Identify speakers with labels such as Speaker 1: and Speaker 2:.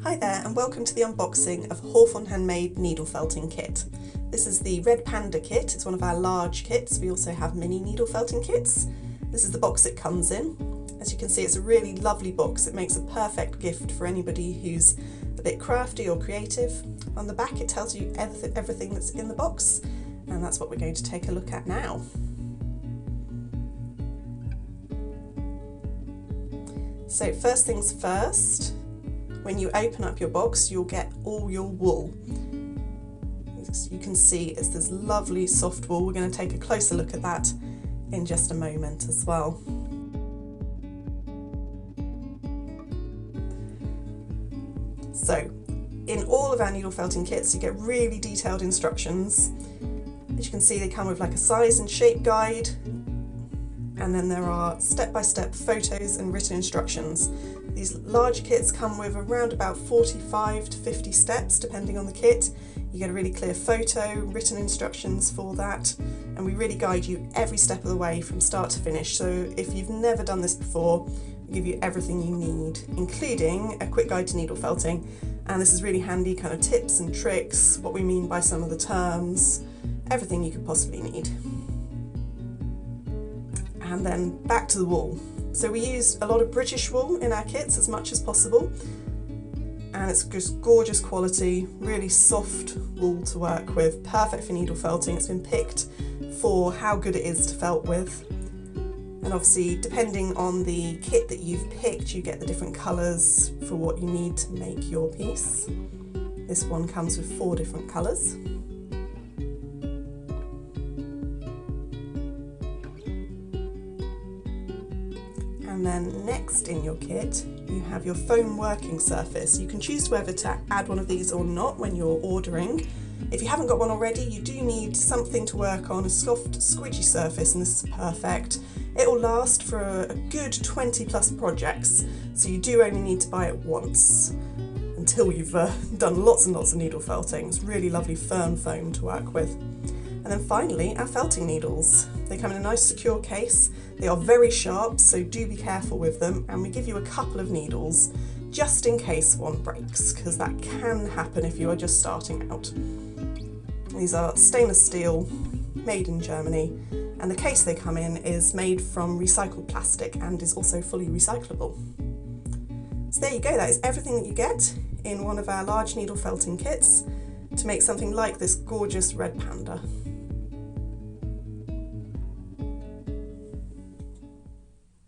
Speaker 1: Hi there and welcome to the unboxing of Hawthorn Handmade needle felting kit. This is the Red Panda kit. It's one of our large kits. We also have mini needle felting kits. This is the box it comes in. As you can see, it's a really lovely box. It makes a perfect gift for anybody who's a bit crafty or creative. On the back it tells you everything that's in the box, and that's what we're going to take a look at now. So first things first, when you open up your box, you'll get all your wool. As you can see, it's this lovely soft wool. We're going to take a closer look at that in just a moment as well. So, in all of our needle felting kits, you get really detailed instructions. As you can see, they come with like a size and shape guide, and then there are step-by-step photos and written instructions. These large kits come with around about 45 to 50 steps depending on the kit. You get a really clear photo, written instructions for that, and we really guide you every step of the way from start to finish. So if you've never done this before, we give you everything you need, including a quick guide to needle felting. And this is really handy, kind of tips and tricks, what we mean by some of the terms, everything you could possibly need. And then back to the wool. So we use a lot of British wool in our kits as much as possible, and it's just gorgeous quality, really soft wool to work with, perfect for needle felting. It's been picked for how good it is to felt with, and obviously depending on the kit that you've picked, you get the different colours for what you need to make your piece. This one comes with 4 different colours. And then next in your kit, you have your foam working surface. You can choose whether to add one of these or not when you're ordering. If you haven't got one already, you do need something to work on, a soft, squidgy surface, and this is perfect. It will last for a good 20 plus projects, so you do only need to buy it once until you've done lots and lots of needle felting. It's really lovely firm foam to work with. And then finally, our felting needles. They come in a nice secure case. They are very sharp, so do be careful with them, and we give you a couple of needles just in case one breaks, because that can happen if you are just starting out. These are stainless steel, made in Germany, and the case they come in is made from recycled plastic and is also fully recyclable. So there you go, that is everything that you get in one of our large needle felting kits to make something like this gorgeous red panda.